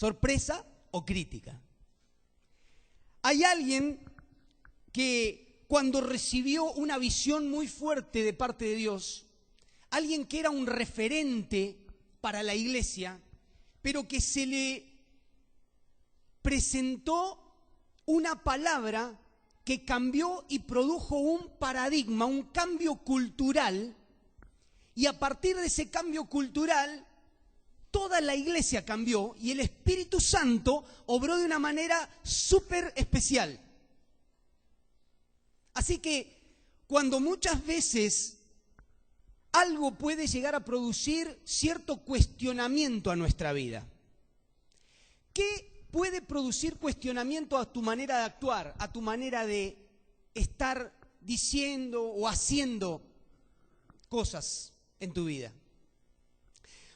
sorpresa o crítica. Hay alguien que cuando recibió una visión muy fuerte de parte de Dios, alguien que era un referente para la iglesia, pero que se le presentó una palabra que cambió y produjo un paradigma, un cambio cultural, y a partir de ese cambio cultural, toda la iglesia cambió y el Espíritu Santo obró de una manera súper especial. Así que cuando muchas veces algo puede llegar a producir cierto cuestionamiento a nuestra vida, ¿qué puede producir cuestionamiento a tu manera de actuar, a tu manera de estar diciendo o haciendo cosas en tu vida?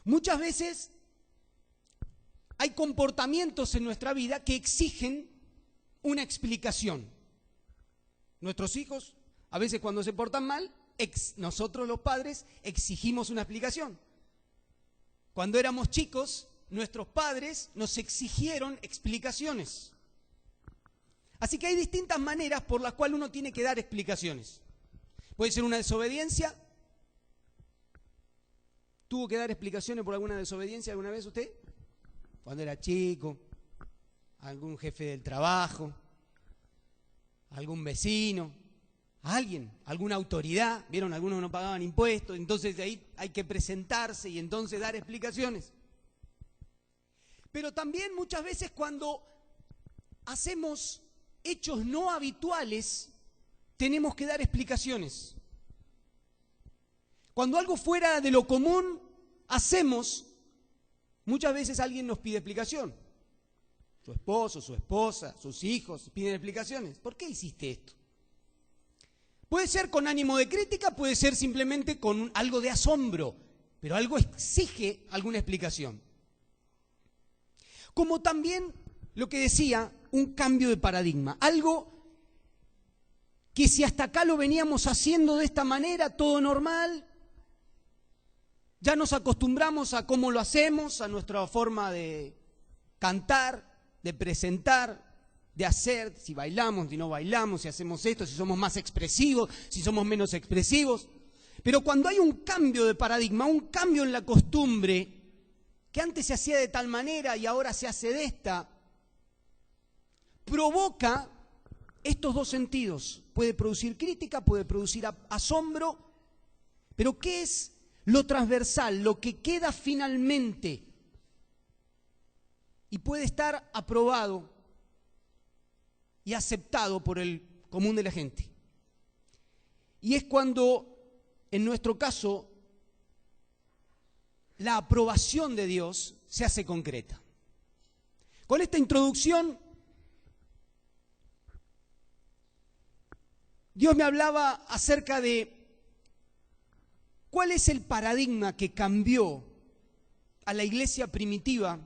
Muchas veces hay comportamientos en nuestra vida que exigen una explicación. Nuestros hijos, a veces cuando se portan mal, nosotros los padres exigimos una explicación. Cuando éramos chicos, nuestros padres nos exigieron explicaciones. Así que hay distintas maneras por las cuales uno tiene que dar explicaciones. Puede ser una desobediencia. ¿Tuvo que dar explicaciones por alguna desobediencia alguna vez usted? Cuando era chico, algún jefe del trabajo, algún vecino, alguien, alguna autoridad. ¿Vieron? Algunos no pagaban impuestos, entonces de ahí hay que presentarse y entonces dar explicaciones. Pero también muchas veces cuando hacemos hechos no habituales, tenemos que dar explicaciones. Cuando algo fuera de lo común hacemos, muchas veces alguien nos pide explicación. Su esposo, su esposa, sus hijos piden explicaciones. ¿Por qué hiciste esto? Puede ser con ánimo de crítica, puede ser simplemente con algo de asombro, pero algo exige alguna explicación. Como también lo que decía, un cambio de paradigma. Algo que si hasta acá lo veníamos haciendo de esta manera, todo normal, ya nos acostumbramos a cómo lo hacemos, a nuestra forma de cantar, de presentar, de hacer, si bailamos, si no bailamos, si hacemos esto, si somos más expresivos, si somos menos expresivos. Pero cuando hay un cambio de paradigma, un cambio en la costumbre, que antes se hacía de tal manera y ahora se hace de esta, provoca estos dos sentidos. Puede producir crítica, puede producir asombro, pero ¿qué es lo transversal, lo que queda finalmente y puede estar aprobado y aceptado por el común de la gente? Y es cuando, en nuestro caso, la aprobación de Dios se hace concreta. Con esta introducción, Dios me hablaba acerca de cuál es el paradigma que cambió a la iglesia primitiva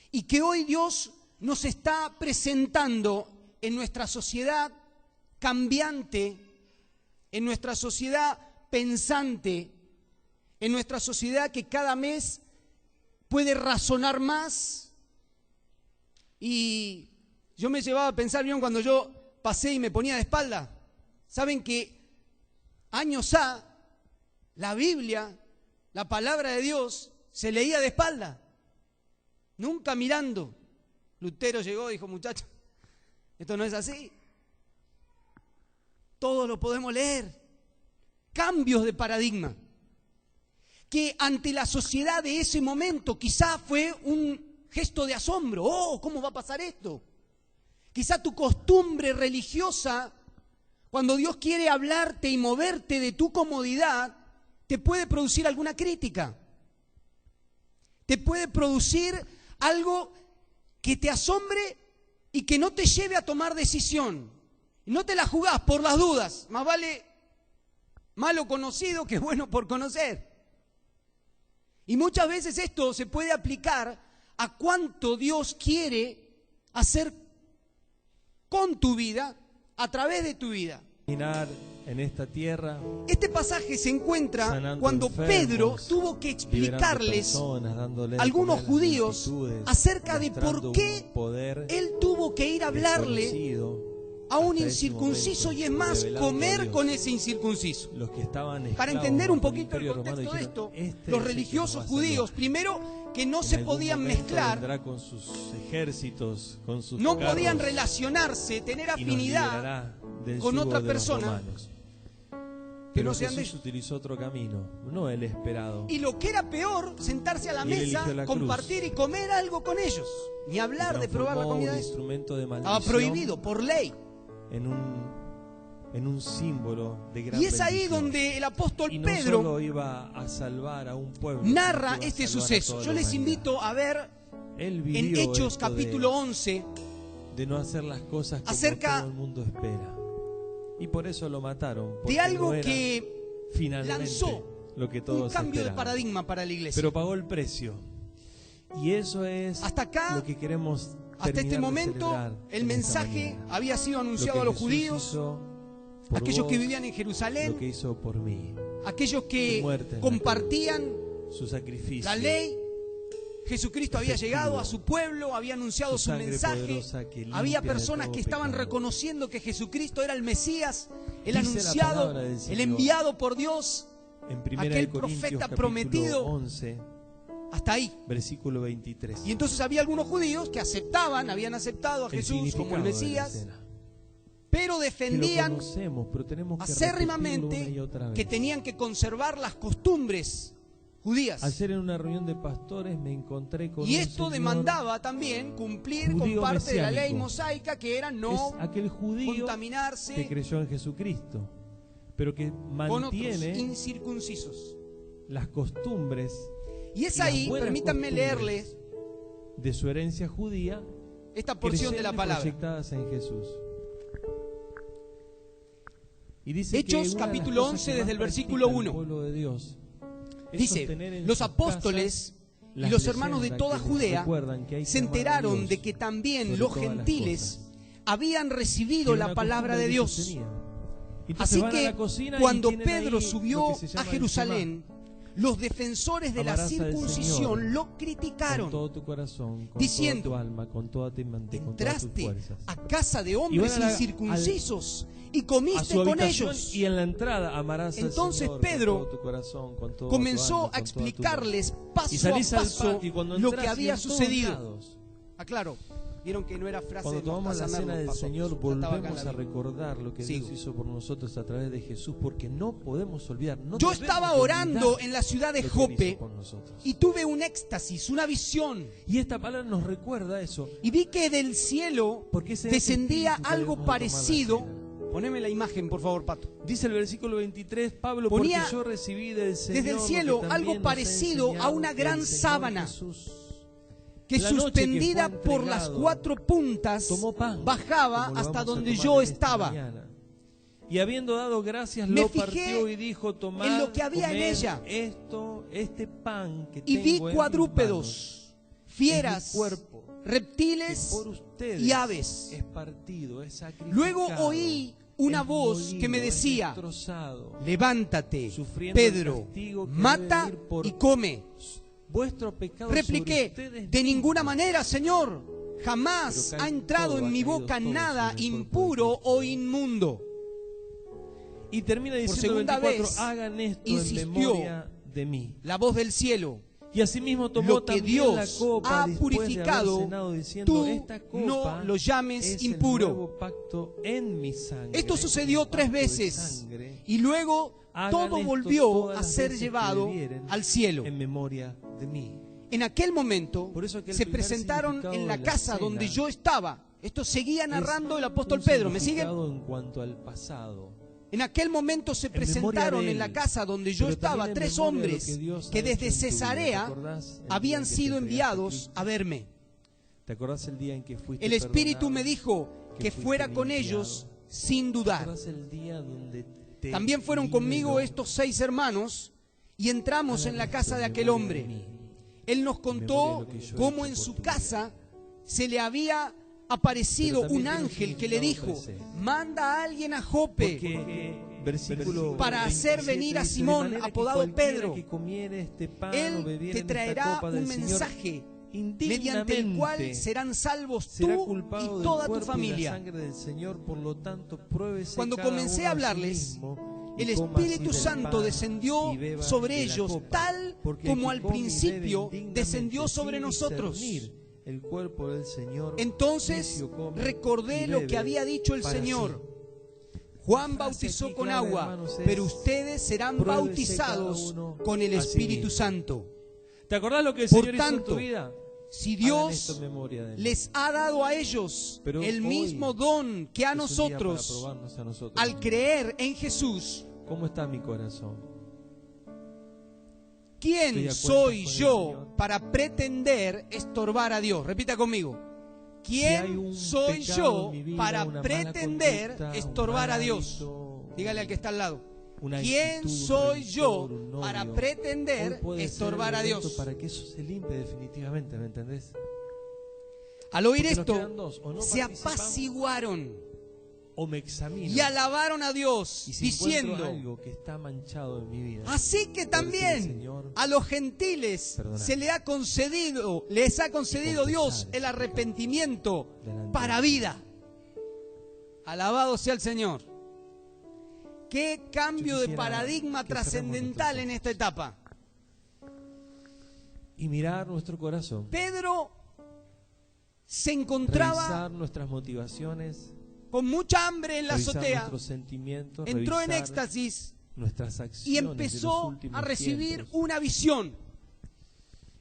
y que hoy Dios nos está presentando en nuestra sociedad cambiante, en nuestra sociedad pensante, en nuestra sociedad que cada mes puede razonar más. Y yo me llevaba a pensar, ¿vieron? Cuando yo pasé y me ponía de espalda, saben que años la Biblia, la palabra de Dios, se leía de espalda, nunca mirando. Lutero llegó y dijo, muchachos, esto no es así. Todo lo podemos leer. Cambios de paradigma. Que ante la sociedad de ese momento quizá fue un gesto de asombro. Oh, ¿cómo va a pasar esto? Quizá tu costumbre religiosa, cuando Dios quiere hablarte y moverte de tu comodidad, te puede producir alguna crítica. Te puede producir algo que te asombre y que no te lleve a tomar decisión. No te la jugás por las dudas. Más vale malo conocido que bueno por conocer. Y muchas veces esto se puede aplicar a cuánto Dios quiere hacer con tu vida, a través de tu vida. en esta tierra. Este pasaje se encuentra Sanando cuando enfermos, Pedro tuvo que explicarles a algunos judíos acerca de por qué él tuvo que ir a hablarle a un incircunciso y es más, comer con ese incircunciso. Para entender un poquito el contexto de esto, los religiosos judíos, primero, que no se podían mezclar, con sus ejércitos, con sus no carros, podían relacionarse, tener afinidad con otra persona que no sean de ellos. Utilizó otro camino, no el esperado. Y lo que era peor, sentarse a la mesa, compartir y comer algo con ellos. Ni hablar de probar la comida de ellos. Estaba prohibido por ley. En un símbolo de gran Y es ahí bendición. donde el apóstol Y no Pedro solo iba a salvar a un pueblo, narra sino que iba a este salvar a suceso. toda Yo la les humanidad. invito a ver Él vivió en Hechos esto capítulo 11 de no hacer las cosas como acerca todo el mundo espera. Y por eso lo mataron. de porque algo no era que finalmente lanzó lo que todos un cambio de esperaban. paradigma para la iglesia. Pero pagó el precio. Y eso es Hasta acá, lo que queremos hasta este terminar de momento, celebrar el en esta mensaje mañana. había sido Lo anunciado que a los Jesús judíos, hizo por aquellos que vos, vivían en Jerusalén, lo que hizo por mí, aquellos Su que muerte en la compartían su sacrificio, la ley. Jesucristo había efectivo, llegado a su pueblo, había anunciado su su sangre mensaje. poderosa que limpia Había de personas todo que estaban pecado. reconociendo que Jesucristo era el Mesías, el Dice la anunciado, palabra del el Señor enviado por Dios. En 1 aquel Corintios, profeta capítulo prometido. 11, Hasta ahí. versículo 23. Y entonces había algunos judíos que habían aceptado a Jesús como el Mesías, pero defendían pero tenemos que acérrimamente repetirlo una y otra vez. que tenían que conservar las costumbres judías. Al ser en una reunión de pastores me encontré con Y un esto señor demandaba también cumplir con judío parte de la ley mesiánico. mosaica, que era es no aquel judío que contaminarse creyó en Jesucristo, pero que con otros mantiene incircuncisos. las costumbres Y es y las ahí, buenas permítanme costumbres leerles de su herencia judía, esta porción de la creyendo y palabra. proyectadas en Jesús. Y dice Hechos, que una de las capítulo cosas 11, que desde más el versículo practica el 1. pueblo de Dios es Dice, sostener en los sus apóstoles casas y las los hermanos de leyendas toda que les Judea recuerdan que hay que se amar a enteraron Dios de que también sobre los todas las gentiles cosas. habían recibido Era la una palabra costumbre de que Dios. sostenía. Entonces Así van a que la cocina y cuando tienen Pedro ahí subió lo que se a llama Jerusalén, los defensores de la Amarás al circuncisión Señor lo con criticaron, todo tu corazón, con diciendo, toda tu alma, con toda tu mente, con todas tus entraste fuerzas. a casa de Y hombres van incircuncisos y A comiste su con habitación ellos. y en la entrada amarás Entonces al Señor Pedro con todo tu corazón, con toda tu comenzó alma, a con toda tu explicarles mente. Y paso a salís al paso patio y cuando lo entras que y había en todos sucedido. lados, Aclaro, vieron que no era frase cuando de tomamos la Mostaza cena Merlo, del pasó. Señor, Ya estaba acá en volvemos la a Biblia. recordar lo que Sigo. Dios hizo por nosotros a través de Jesús, porque no podemos olvidar. No Yo debemos estaba de orando olvidar en la ciudad de lo que Él hizo Jope por nosotros. y tuve un éxtasis, una visión. Y esta palabra nos recuerda eso. Y vi que del cielo Porque ese es descendía espíritu que algo debemos de tomar la parecido. cena. Poneme la imagen, por favor, Pato. Dice el versículo 23, Pablo, Ponía porque yo recibí del Señor desde el lo que cielo también algo nos ha parecido a enseñado una el gran Señor sábana Jesús. que La noche suspendida que fue por las entregado, 4 puntas tomó pan, bajaba como lo hasta vamos a donde tomar yo en esta estaba. mañana. Y habiendo dado gracias, Me lo fijé partió y dijo, tomad, en lo que había en comed ella. este pan que Y vi tengo en cuadrúpedos, mis manos, fieras, es mi cuerpo, reptiles que por ustedes y aves. es partido, es sacrificado, Luego oí una es voz molido, que me es decía, destrozado. levántate, Sufriendo el Pedro, castigo que mata debe ir por y come. Vuestro pecado sobre Repliqué, ustedes de mismos. ninguna manera, Señor, jamás Pero ha cae entrado todo, en ha mi caído boca todo nada sobre el cuerpo de impuro Cristo. o inmundo. Y termina diciendo segunda 24, vez, hagan esto insistió en memoria de mí. La voz del cielo, Y asimismo tomó lo que también Dios la copa ha después de purificado, haber cenado, diciendo, tú esta copa no lo llames es impuro. el nuevo pacto en mi sangre. Esto sucedió Un 3 pacto de veces sangre. y luego Hagan todo esto volvió todas a las ser veces que llevado bebieren al cielo. en memoria de mí. En aquel momento Por eso que el se primer presentaron significado en la de la casa cena donde yo estaba. Esto seguía narrando el apóstol Pedro. ¿Me siguen? En cuanto al pasado. En aquel momento se memoria presentaron de en la él, casa donde yo pero estaba también en 3 memoria de lo hombres que Dios ha que hecho desde en tu vida. ¿Te Cesarea acordás el día habían en que te sido entregaste a enviados Cristo? a verme. ¿Te acordás el día en que fuiste El Espíritu perdonado? me dijo que fuiste fuera con limpiado? ellos sin ¿Te dudar. acordás el día donde te También fueron liberó? conmigo estos 6 hermanos y entramos en la casa de aquel hombre. Él nos contó cómo en su casa se le había aparecido Pero también un tiene un ángel que le dijo, significado 13. manda a alguien a Jope Porque versículo para hacer 27 venir a dice, Simón, de manera que apodado cualquiera Pedro. que comiere este pan o Él bebiere te en esta traerá copa del un Señor, mensaje mediante el cual indignamente serán salvos será tú culpado y del toda tu cuerpo y la familia. sangre del Señor, por lo tanto, pruébese Cuando cada comencé uno a a sí hablarles, mismo, y el coma así Espíritu del Santo pan descendió y beba sobre de la ellos, copa, tal porque el como que al come y bebe principio indignamente descendió sobre sin nosotros. discernir el cuerpo del Señor, Entonces necio come recordé y lo bebe que había dicho el para Señor. sí. Juan La frase bautizó aquí con clave, agua, hermanos, es, pero ustedes serán pruébese bautizados cada uno con el a sí Espíritu mismo. Santo. ¿Te acordás lo que el Por Señor hizo en tu tanto, vida? Si Hagan esto Dios en memoria de mí. les ha dado a ellos Pero el hoy mismo don que a Es un día para nosotros, probarnos a nosotros. al creer en Jesús, ¿Cómo está mi corazón? Estoy ¿quién a cuentas soy con el yo Señor. para pretender estorbar a Dios? Repita conmigo. Si hay ¿Quién un soy pecado yo en mi vida, para una mala pretender conducta, un estorbar a mal Dios? hábito, Dígale al que está al lado. una ¿Quién actitud, un soy yo rencor, un para odio? pretender Hoy puede ser estorbar el a momento Dios? para que eso se limpie definitivamente, ¿me entendés? Al oír Porque nos esto, quedan dos, o no se participamos, apaciguaron o me examino y alabaron a Dios, y si encuentro diciendo: algo que está manchado en mi vida, así que puedo decirle, también Señor, a los gentiles perdona. les ha concedido Dios confesar el arrepentimiento delante para de vida. Alabado sea el Señor. Qué cambio Yo de quisiera paradigma que cerremos trascendental nuestros en esta etapa. y mirar nuestro corazón, Pedro se encontraba revisar nuestras motivaciones, con mucha hambre en la revisar azotea, nuestros sentimientos, entró en revisar éxtasis nuestras acciones y de los empezó últimos a recibir tiempos. una visión.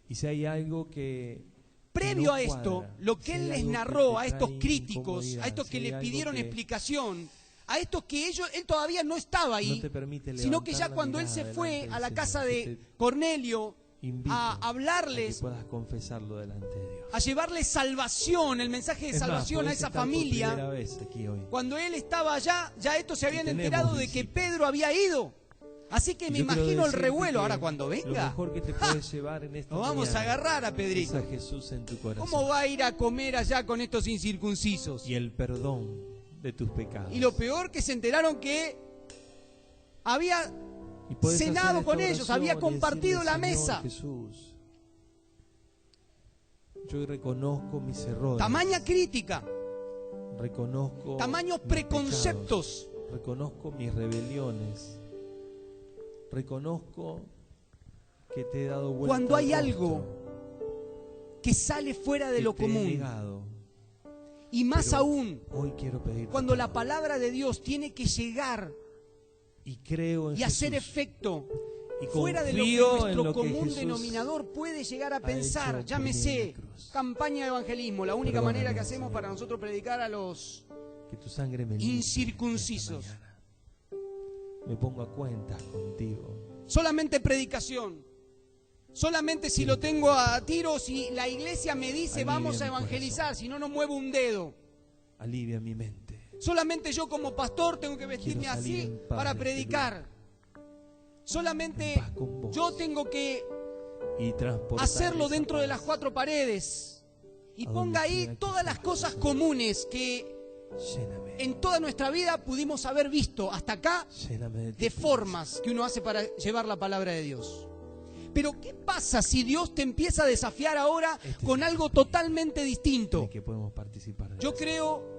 Y si hay algo que Previo no a esto, cuadra, lo que si él hay les algo que narró te a estos trae críticos, incomodidad, a estos si que hay le algo pidieron que explicación, a estos que él todavía no estaba ahí, no te permite sino que levantar ya la cuando él mirada se fue delante a la del casa Señor, de que te Cornelio invito a a que hablarles, puedas confesarlo delante de Dios. a llevarles salvación, el mensaje de Es más, salvación a podés esa estar por familia, primera vez aquí hoy. cuando él estaba allá, ya estos se habían tenemos enterado de que visitas. Pedro había ido. Así que Y me yo quiero imagino el decirte revuelo. que Ahora cuando lo venga, mejor que te puedes llevar en esta nos vamos a mañana agarrar a es Pedrito. a Jesús en tu corazón. ¿Cómo va a ir a comer allá con estos incircuncisos? Y el perdón de tus pecados. Y lo peor que se enteraron que había Y podés hacer cenado esta con ellos, oración había y compartido decirle, la Señor mesa. Jesús, yo reconozco mis errores. Tamaña crítica, Reconozco tamaños mis preconceptos. pecados, reconozco mis rebeliones. Reconozco que te he dado vuelta Cuando hay al algo rostro, que sale fuera de que lo te he común, negado, y más pero aún hoy quiero pedirte cuando la perdón. palabra de Dios tiene que llegar Y creo en y hacer Jesús. efecto Y fuera de lo que confío en nuestro lo que común Jesús denominador puede llegar a ha pensar. hecho Llámese por mí en la cruz. campaña de evangelismo, la única Perdóname, manera que hacemos Señor. para nosotros predicar a los Que tu sangre me limpie incircuncisos. esta mañana. Me pongo a cuentas contigo. Solamente predicación. Solamente si lo tengo a tiro, si la iglesia me dice Alivia vamos a mi evangelizar, corazón. si no, no muevo un dedo. Alivia mi mente. Solamente yo como pastor tengo que vestirme Quiero salir así en paz para de este predicar. Solamente En paz con vos. yo tengo que Y transportar hacerlo esa dentro de paz las cuatro paredes. Y a ponga donde ahí quiera que todas las sea, cosas Jesús. comunes que Lléname. en toda nuestra vida pudimos haber visto hasta acá Lléname de tu de formas que uno hace para llevar la palabra de Dios. Pero ¿qué pasa si Dios te empieza a desafiar ahora Este con es algo el totalmente en distinto? el que podemos participar de Yo eso. creo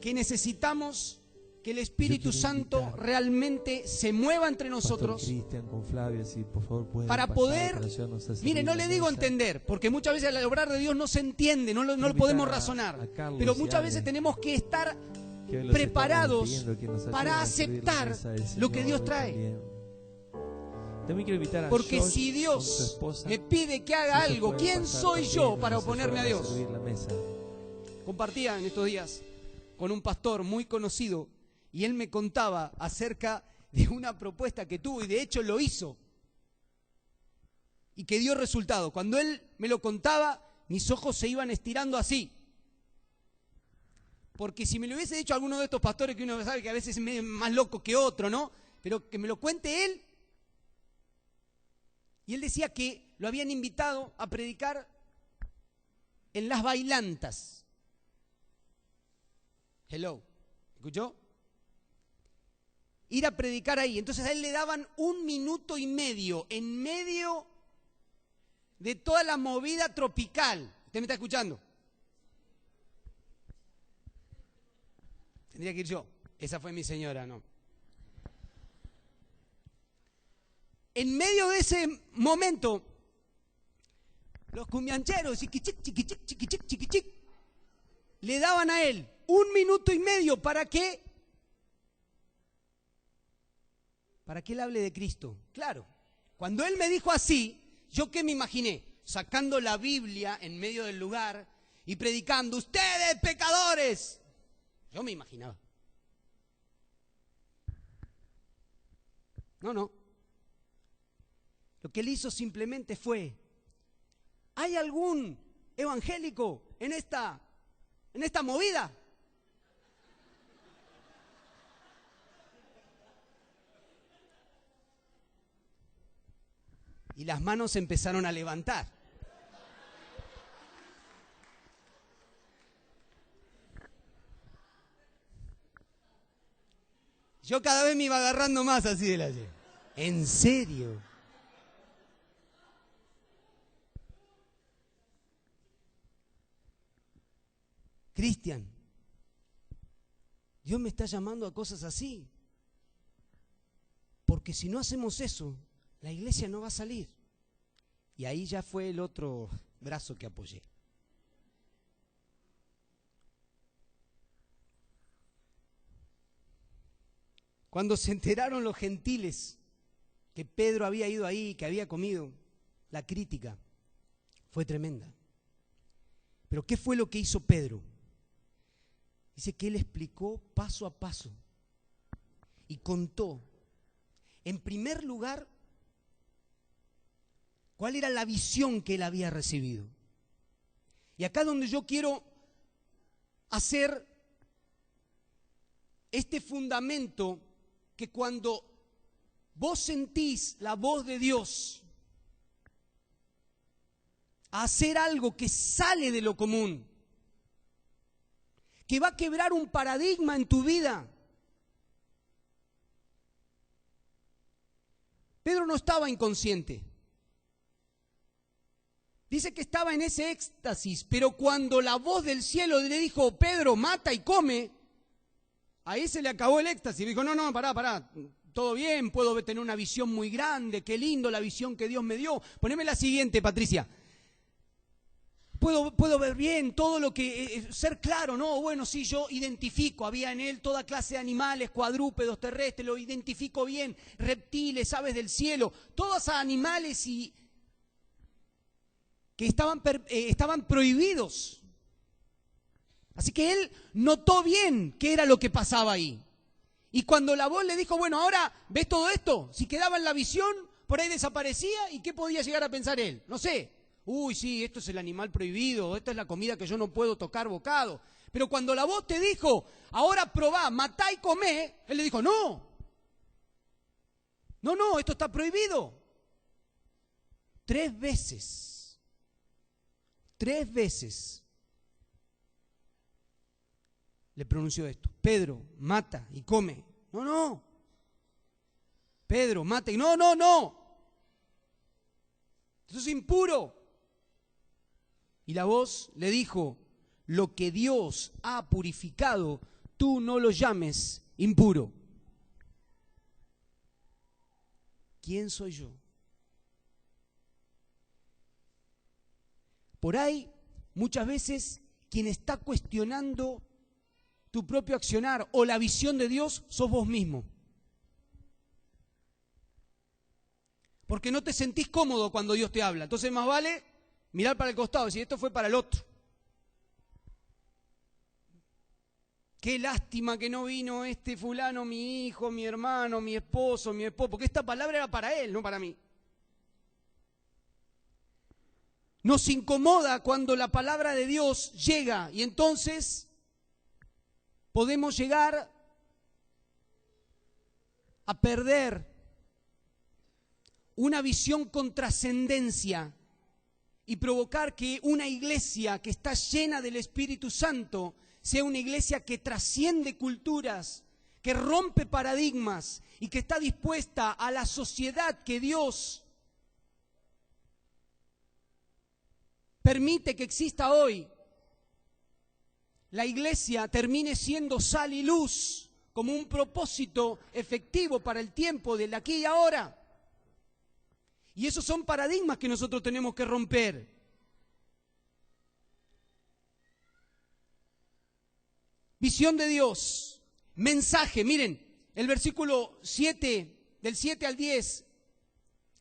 que necesitamos que el Espíritu quiero Santo invitar realmente se mueva entre Pastor nosotros Cristian con Flavia, si por favor pueden para pasar poder, para ayudarnos a servir mire, no la le digo mesa. entender, porque muchas veces al obrar de Dios no se entiende, no lo Quiero podemos invitar razonar, a Carlos pero y muchas Ale, veces tenemos que estar que hoy los preparados estamos pidiendo que nos ayuden para a servir la aceptar mesa del lo que Señor Dios hoy trae. También. También quiero invitar a Porque Josh si con su Dios esposa, me pide que si haga ellos algo, pueden ¿quién pasar soy también yo y para nos oponerme a ayudan Dios? servir la mesa. Compartía en estos días con un pastor muy conocido y él me contaba acerca de una propuesta que tuvo y de hecho lo hizo y que dio resultado. Cuando él me lo contaba, mis ojos se iban estirando así. Porque si me lo hubiese dicho alguno de estos pastores que uno sabe que a veces es medio más loco que otro, ¿no? Pero que me lo cuente él. Y él decía que lo habían invitado a predicar en Las Bailantas. Hello. ¿Escuchó? Ir a predicar ahí. Entonces a él le daban 1 minuto y medio en medio de toda la movida tropical. ¿Usted me está escuchando? Tendría que ir yo. Esa fue mi señora, ¿no? En medio de ese momento, los cumbiancheros, chiquichic, chiquichic, chiquichic, chiquichic, le daban a él 1 minuto y medio para que él hable de Cristo. Claro, cuando él me dijo así, ¿yo qué me imaginé? Sacando la Biblia en medio del lugar y predicando, ¡ustedes pecadores! Yo me imaginaba. No. Lo que él hizo simplemente fue, ¿hay algún evangélico en esta movida? Y las manos se empezaron a levantar. Yo cada vez me iba agarrando más así de la silla. ¿En serio? Cristian, Dios me está llamando a cosas así. Porque si no hacemos eso, la iglesia no va a salir. Y ahí ya fue el otro brazo que apoyé. Cuando se enteraron los gentiles que Pedro había ido ahí, que había comido, la crítica fue tremenda. Pero ¿qué fue lo que hizo Pedro? Dice que él explicó paso a paso y contó, en primer lugar, cuál era la visión que él había recibido. Y acá donde yo quiero hacer este fundamento, que cuando vos sentís la voz de Dios a hacer algo que sale de lo común, que va a quebrar un paradigma en tu vida. Pedro no estaba inconsciente. Dice que estaba en ese éxtasis, pero cuando la voz del cielo le dijo, Pedro, mata y come, ahí se le acabó el éxtasis. Dijo, no, pará, todo bien, puedo tener una visión muy grande, qué lindo la visión que Dios me dio. Poneme la siguiente, Patricia. Puedo ver bien todo lo que, ser claro, ¿no? Bueno, sí, yo identifico, había en él toda clase de animales, cuadrúpedos, terrestres, lo identifico bien, reptiles, aves del cielo, todos animales que estaban prohibidos. Así que él notó bien qué era lo que pasaba ahí. Y cuando la voz le dijo, bueno, ahora, ¿ves todo esto? Si quedaba en la visión, por ahí desaparecía, ¿y qué podía llegar a pensar él? No sé. Uy, sí, esto es el animal prohibido, esta es la comida que yo no puedo tocar bocado. Pero cuando la voz te dijo, ahora probá, matá y comé, él le dijo, no, esto está prohibido. 3 veces le pronunció esto. Pedro, mata y come. No. Pedro, mata y no. Eso es impuro. Y la voz le dijo, lo que Dios ha purificado, tú no lo llames impuro. ¿Quién soy yo? Por ahí, muchas veces, quien está cuestionando tu propio accionar o la visión de Dios, sos vos mismo. Porque no te sentís cómodo cuando Dios te habla. Entonces más vale mirar para el costado y decir, esto fue para el otro. Qué lástima que no vino este fulano, mi hijo, mi hermano, mi esposo, porque esta palabra era para él, no para mí. Nos incomoda cuando la palabra de Dios llega y entonces podemos llegar a perder una visión con trascendencia y provocar que una iglesia que está llena del Espíritu Santo sea una iglesia que trasciende culturas, que rompe paradigmas y que está dispuesta a la sociedad que Dios permite que exista hoy. La iglesia termine siendo sal y luz como un propósito efectivo para el tiempo del aquí y ahora. Y esos son paradigmas que nosotros tenemos que romper. Visión de Dios, mensaje. Miren, el versículo 7, del 7 al 10,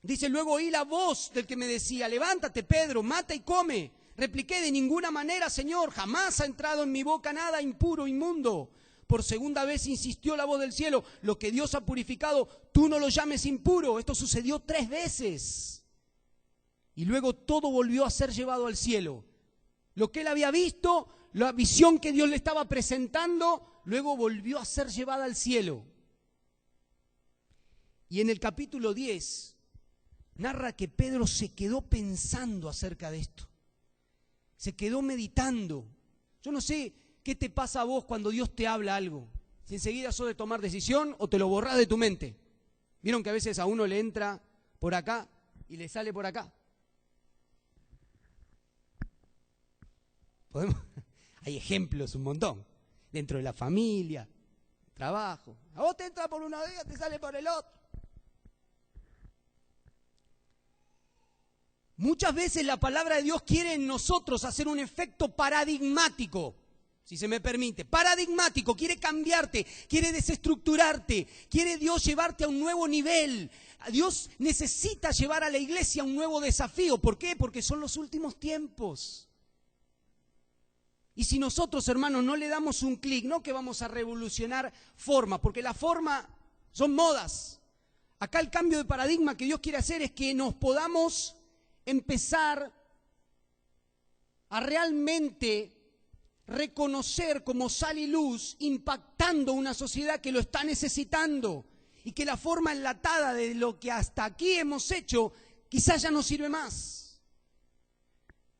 dice: luego oí la voz del que me decía: levántate, Pedro, mata y come. Repliqué: de ninguna manera, Señor, jamás ha entrado en mi boca nada impuro, inmundo. Por segunda vez insistió la voz del cielo: lo que Dios ha purificado, tú no lo llames impuro. Esto sucedió 3 veces. Y luego todo volvió a ser llevado al cielo. Lo que él había visto, la visión que Dios le estaba presentando, luego volvió a ser llevada al cielo. Y en el capítulo 10 narra que Pedro se quedó pensando acerca de esto. Se quedó meditando. Yo no sé qué te pasa a vos cuando Dios te habla algo. Si enseguida sos de tomar decisión o te lo borrás de tu mente. Vieron que a veces a uno le entra por acá y le sale por acá. Hay ejemplos un montón. Dentro de la familia, trabajo. A vos te entra por una vez, te sale por el otro. Muchas veces la palabra de Dios quiere en nosotros hacer un efecto paradigmático, si se me permite. Paradigmático, quiere cambiarte, quiere desestructurarte, quiere Dios llevarte a un nuevo nivel. Dios necesita llevar a la iglesia a un nuevo desafío. ¿Por qué? Porque son los últimos tiempos. Y si nosotros, hermanos, no le damos un clic, no que vamos a revolucionar forma, porque la forma son modas. Acá el cambio de paradigma que Dios quiere hacer es que nos podamos empezar a realmente reconocer como sal y luz, impactando una sociedad que lo está necesitando, y que la forma enlatada de lo que hasta aquí hemos hecho quizás ya no sirve más.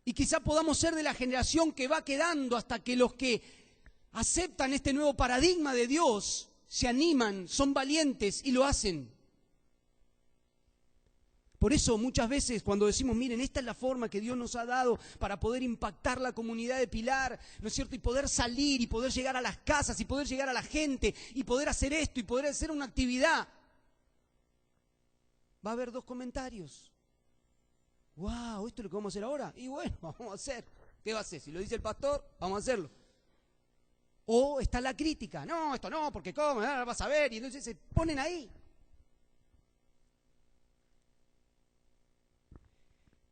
Y quizá podamos ser de la generación que va quedando hasta que los que aceptan este nuevo paradigma de Dios se animan, son valientes y lo hacen. Por eso muchas veces cuando decimos, miren, esta es la forma que Dios nos ha dado para poder impactar la comunidad de Pilar, ¿no es cierto? Y poder salir y poder llegar a las casas y poder llegar a la gente y poder hacer esto y poder hacer una actividad. Va a haber 2 comentarios. ¡Wow! ¿Esto es lo que vamos a hacer ahora? Y bueno, vamos a hacer. ¿Qué va a hacer? Si lo dice el pastor, vamos a hacerlo. O está la crítica. No, esto no, porque ¿cómo? Ahora vas a ver. Y entonces se ponen ahí.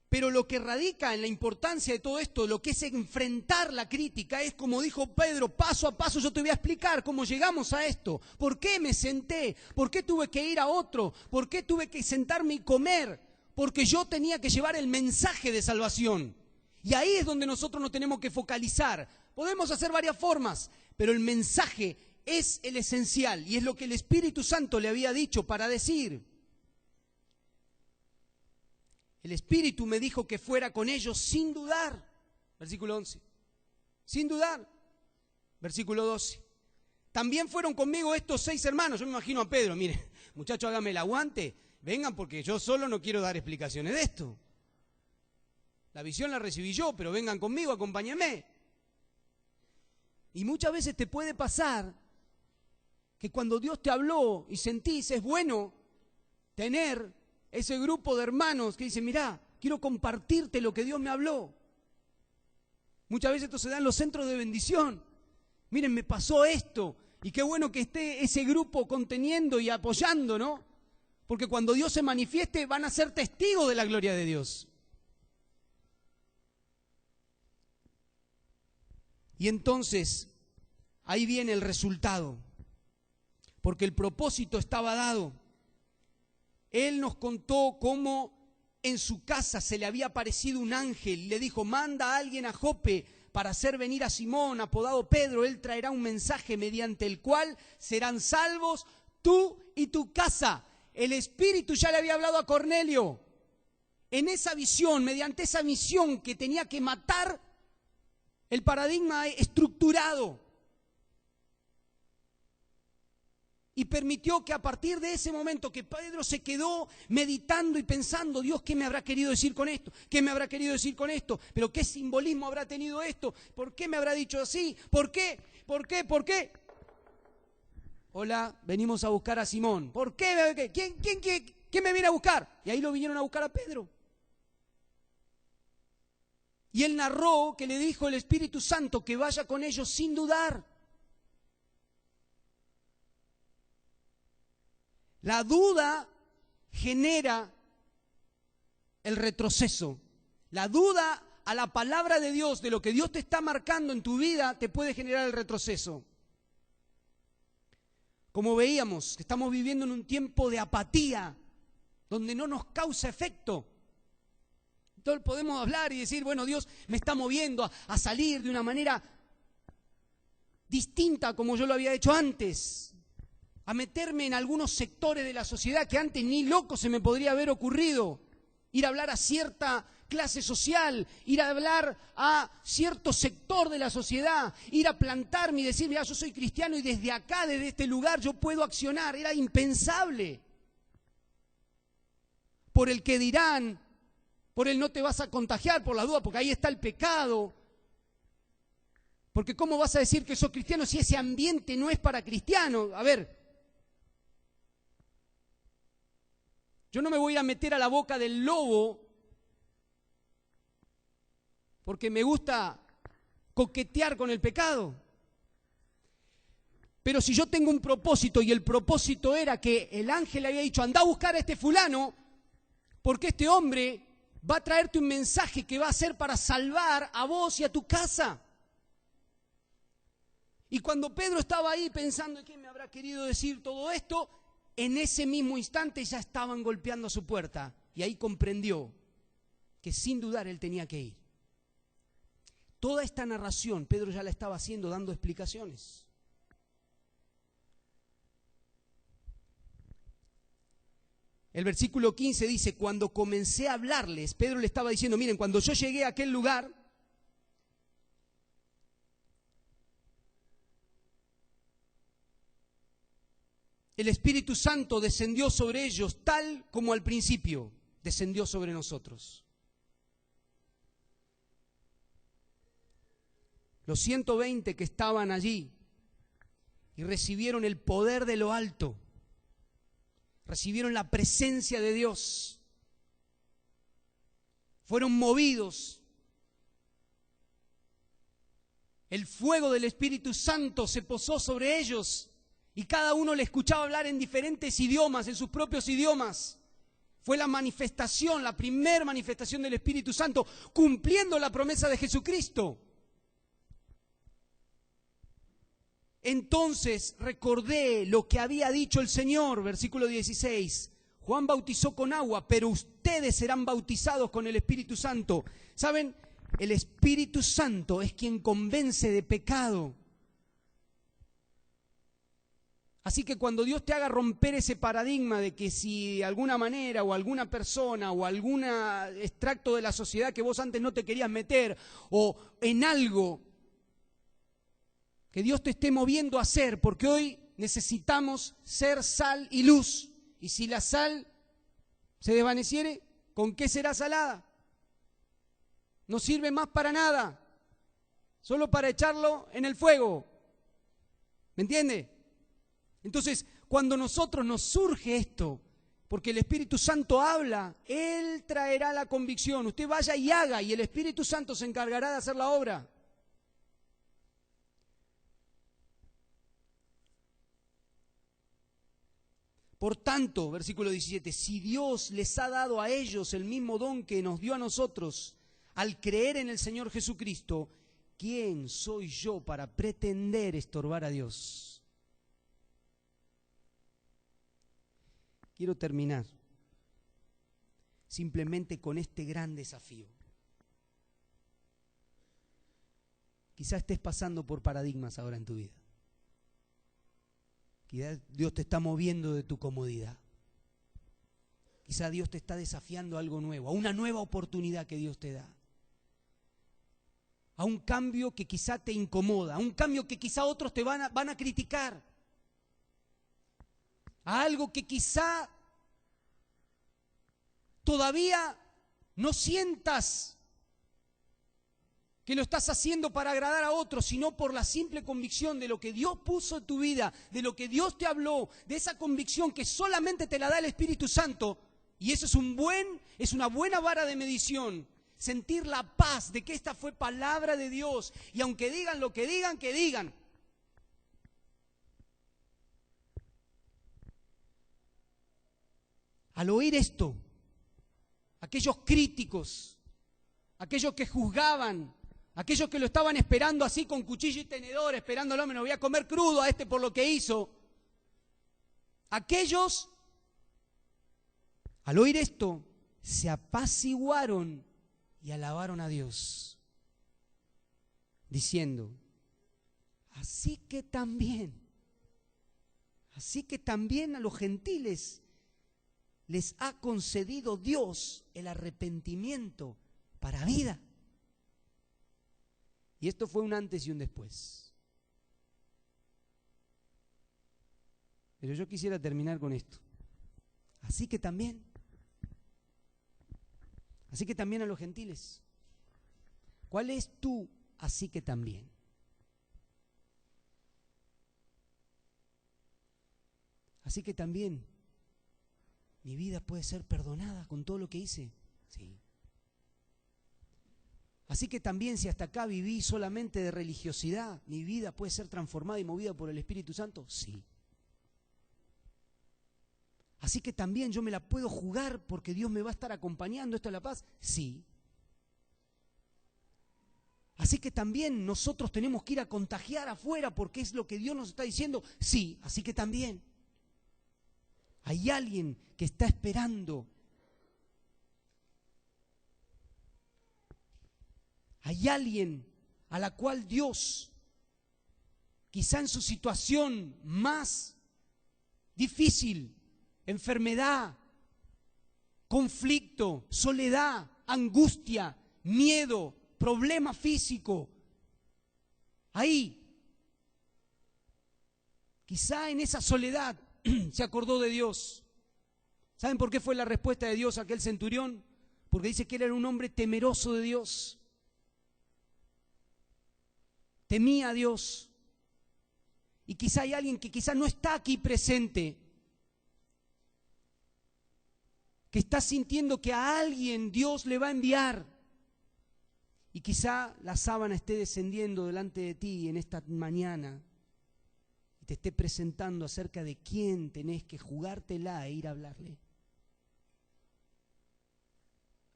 Pero lo que radica en la importancia de todo esto, lo que es enfrentar la crítica, es como dijo Pedro, paso a paso yo te voy a explicar cómo llegamos a esto. ¿Por qué me senté? ¿Por qué tuve que ir a otro? ¿Por qué tuve que sentarme y comer? Porque yo tenía que llevar el mensaje de salvación. Y ahí es donde nosotros nos tenemos que focalizar. Podemos hacer varias formas, pero el mensaje es el esencial y es lo que el Espíritu Santo le había dicho para decir. El Espíritu me dijo que fuera con ellos sin dudar. Versículo 11. Sin dudar. Versículo 12. También fueron conmigo estos 6 hermanos. Yo me imagino a Pedro, mire, muchachos, hágame el aguante. Vengan porque yo solo no quiero dar explicaciones de esto. La visión la recibí yo, pero vengan conmigo, acompáñenme. Y muchas veces te puede pasar que cuando Dios te habló y sentís, es bueno tener ese grupo de hermanos que dicen, mirá, quiero compartirte lo que Dios me habló. Muchas veces esto se da en los centros de bendición. Miren, me pasó esto. Y qué bueno que esté ese grupo conteniendo y apoyando, ¿no? Porque cuando Dios se manifieste van a ser testigos de la gloria de Dios. Y entonces, ahí viene el resultado. Porque el propósito estaba dado. Él nos contó cómo en su casa se le había aparecido un ángel. Le dijo, manda a alguien a Jope para hacer venir a Simón, apodado Pedro. Él traerá un mensaje mediante el cual serán salvos tú y tu casa. El Espíritu ya le había hablado a Cornelio. En esa visión, mediante esa misión que tenía que matar el paradigma estructurado. Y permitió que a partir de ese momento que Pedro se quedó meditando y pensando, Dios, ¿qué me habrá querido decir con esto? ¿Qué me habrá querido decir con esto? ¿Pero qué simbolismo habrá tenido esto? ¿Por qué me habrá dicho así? ¿Por qué? ¿Por qué? ¿Por qué? Hola, venimos a buscar a Simón. ¿Por qué? ¿Quién me viene a buscar? Y ahí lo vinieron a buscar a Pedro. Y él narró que le dijo el Espíritu Santo que vaya con ellos sin dudar. La duda genera el retroceso. La duda a la palabra de Dios, de lo que Dios te está marcando en tu vida, te puede generar el retroceso. Como veíamos, estamos viviendo en un tiempo de apatía, donde no nos causa efecto. Entonces podemos hablar y decir, bueno, Dios me está moviendo a salir de una manera distinta como yo lo había hecho antes. A meterme en algunos sectores de la sociedad que antes ni loco se me podría haber ocurrido. Ir a hablar a cierta clase social, ir a hablar a cierto sector de la sociedad, ir a plantarme y decir, mira, yo soy cristiano y desde acá, desde este lugar, yo puedo accionar. Era impensable. Por el que dirán, por el no te vas a contagiar, por la duda, porque ahí está el pecado. Porque ¿cómo vas a decir que sos cristiano si ese ambiente no es para cristianos? A ver, yo no me voy a meter a la boca del lobo porque me gusta coquetear con el pecado. Pero si yo tengo un propósito y el propósito era que el ángel le había dicho, anda a buscar a este fulano, porque este hombre va a traerte un mensaje que va a ser para salvar a vos y a tu casa. Y cuando Pedro estaba ahí pensando, ¿qué me habrá querido decir todo esto? En ese mismo instante ya estaban golpeando a su puerta y ahí comprendió que sin dudar él tenía que ir. Toda esta narración Pedro ya la estaba haciendo, dando explicaciones. El versículo 15 dice, cuando comencé a hablarles, Pedro le estaba diciendo, miren, cuando yo llegué a aquel lugar, el Espíritu Santo descendió sobre ellos tal como al principio descendió sobre nosotros. Los 120 que estaban allí y recibieron el poder de lo alto, recibieron la presencia de Dios, fueron movidos. El fuego del Espíritu Santo se posó sobre ellos. Y cada uno le escuchaba hablar en diferentes idiomas, en sus propios idiomas. Fue la manifestación, la primera manifestación del Espíritu Santo, cumpliendo la promesa de Jesucristo. Entonces recordé lo que había dicho el Señor, versículo 16. Juan bautizó con agua, pero ustedes serán bautizados con el Espíritu Santo. ¿Saben? El Espíritu Santo es quien convence de pecado. Así que cuando Dios te haga romper ese paradigma de que si de alguna manera o alguna persona o algún extracto de la sociedad que vos antes no te querías meter o en algo que Dios te esté moviendo a hacer, porque hoy necesitamos ser sal y luz. Y si la sal se desvaneciere, ¿con qué será salada? No sirve más para nada, solo para echarlo en el fuego. ¿Me entiende? Entonces, cuando nosotros nos surge esto, porque el Espíritu Santo habla, Él traerá la convicción. Usted vaya y haga, y el Espíritu Santo se encargará de hacer la obra. Por tanto, versículo 17, si Dios les ha dado a ellos el mismo don que nos dio a nosotros, al creer en el Señor Jesucristo, ¿quién soy yo para pretender estorbar a Dios? Quiero terminar simplemente con este gran desafío. Quizás estés pasando por paradigmas ahora en tu vida. Quizás Dios te está moviendo de tu comodidad. Quizás Dios te está desafiando a algo nuevo, a una nueva oportunidad que Dios te da. a un cambio que quizá te incomoda, a un cambio que quizá otros te van a criticar, a algo que quizá todavía no sientas que lo estás haciendo para agradar a otros, sino por la simple convicción de lo que Dios puso en tu vida, de lo que Dios te habló, de esa convicción que solamente te la da el Espíritu Santo. Y eso es una buena vara de medición. Sentir la paz de que esta fue palabra de Dios. Y aunque digan lo que digan, que digan. Al oír esto, aquellos críticos, aquellos que juzgaban, aquellos que lo estaban esperando así con cuchillo y tenedor, esperándolo, me lo voy a comer crudo a este por lo que hizo. Aquellos, al oír esto, se apaciguaron y alabaron a Dios, diciendo, así que también a los gentiles les ha concedido Dios el arrepentimiento para vida. Y esto fue un antes y un después. Pero yo quisiera terminar con esto. Así que también a los gentiles. ¿Cuál es tu así que también? Así que también mi vida puede ser perdonada con todo lo que hice. Sí. Así que también si hasta acá viví solamente de religiosidad, mi vida puede ser transformada y movida por el Espíritu Santo. Sí. Así que también yo me la puedo jugar porque Dios me va a estar acompañando. ¿Esto es la paz? Sí. Así que también nosotros tenemos que ir a contagiar afuera porque es lo que Dios nos está diciendo. Sí, así que también. Hay alguien que está esperando. Hay alguien a la cual Dios, quizá en su situación más difícil, enfermedad, conflicto, soledad, angustia, miedo, problema físico, ahí, quizá en esa soledad, se acordó de Dios. ¿Saben por qué fue la respuesta de Dios a aquel centurión? Porque dice que él era un hombre temeroso de Dios. Temía a Dios. Y quizá hay alguien que quizá no está aquí presente, que está sintiendo que a alguien Dios le va a enviar. Y quizá la sábana esté descendiendo delante de ti en esta mañana y te esté presentando acerca de quién tenés que jugártela e ir a hablarle.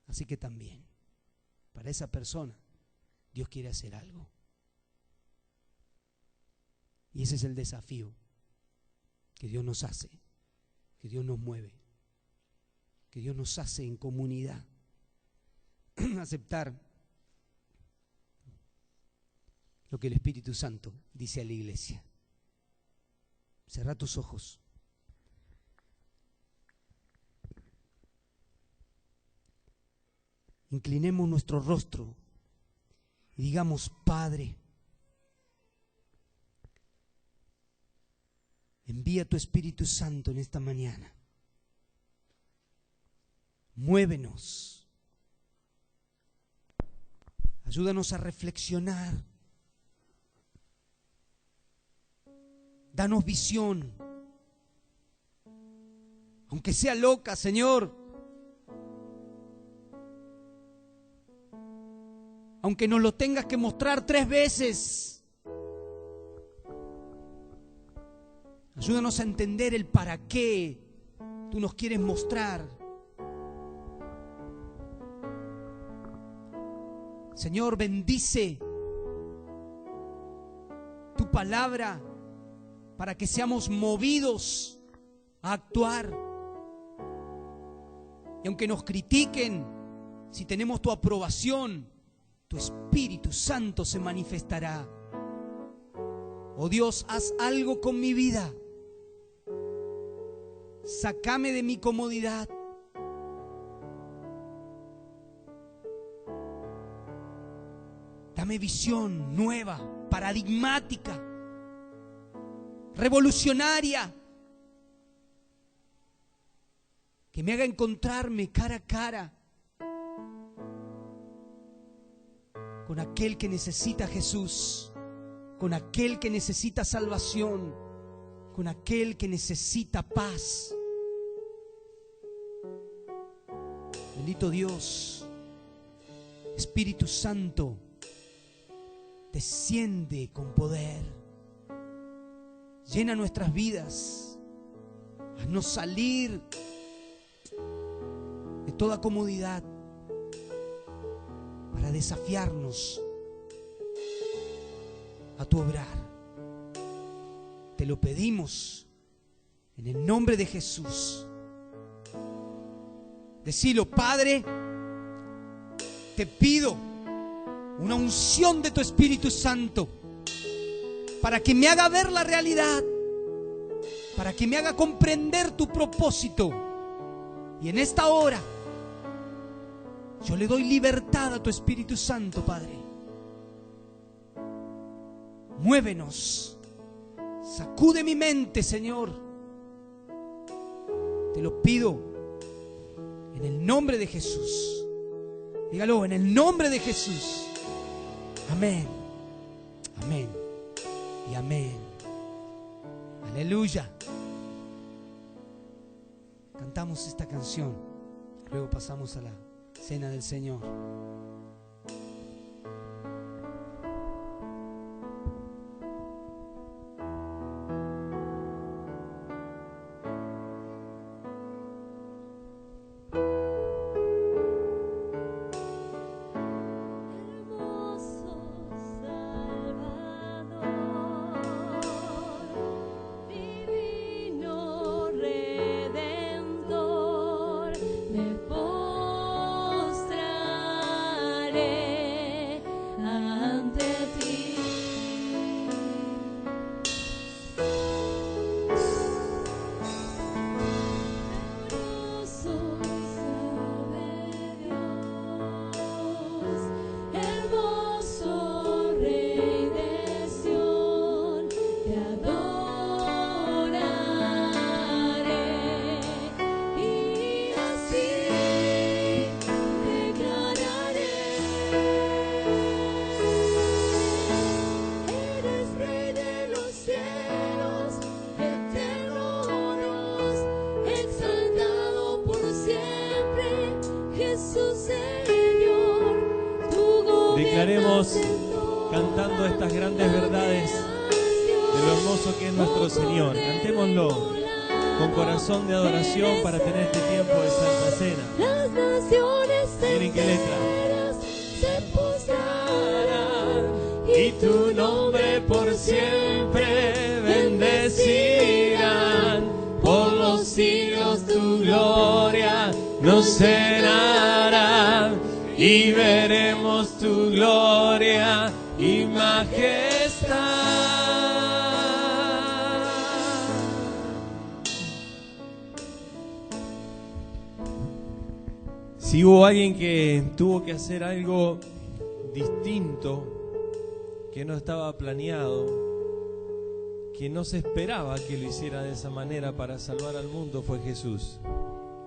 Así que también, para esa persona, Dios quiere hacer algo. Y ese es el desafío que Dios nos hace, que Dios nos mueve, que Dios nos hace en comunidad. Aceptar lo que el Espíritu Santo dice a la iglesia. Cerrá tus ojos. Inclinemos nuestro rostro y digamos, Padre, envía tu Espíritu Santo en esta mañana. Muévenos. Ayúdanos a reflexionar. Danos visión. Aunque sea loca, Señor. Aunque nos lo tengas que mostrar 3 veces. Ayúdanos a entender el para qué tú nos quieres mostrar. Señor, bendice tu palabra para que seamos movidos a actuar. Y aunque nos critiquen, si tenemos tu aprobación, tu Espíritu Santo se manifestará. Oh Dios, haz algo con mi vida. Sácame de mi comodidad. Dame visión nueva, paradigmática, revolucionaria, que me haga encontrarme cara a cara con aquel que necesita a Jesús, con aquel que necesita salvación, con aquel que necesita paz. Bendito Dios, Espíritu Santo, desciende con poder, llena nuestras vidas, haznos salir de toda comodidad para desafiarnos a tu obrar. Te lo pedimos en el nombre de Jesús. Decilo: Padre, te pido una unción de tu Espíritu Santo para que me haga ver la realidad, para que me haga comprender tu propósito. Y en esta hora yo le doy libertad a tu Espíritu Santo, Padre. Muévenos, sacude mi mente, Señor. Te lo pido en el nombre de Jesús. Dígalo: en el nombre de Jesús. Amén, amén y amén. Aleluya. Cantamos esta canción, luego pasamos a la cena del Señor. Declaremos, cantando estas grandes verdades de lo hermoso que es nuestro Señor. Cantémoslo con corazón de adoración para tener este tiempo de Santa Cena. Las naciones Miren qué letra. se postrarán Y tu nombre por siempre bendecirán. Por los siglos tu gloria nos llenará. Y veremos tu gloria y majestad. Si hubo alguien que tuvo que hacer algo distinto, que no estaba planeado, que no se esperaba que lo hiciera de esa manera para salvar al mundo, fue Jesús.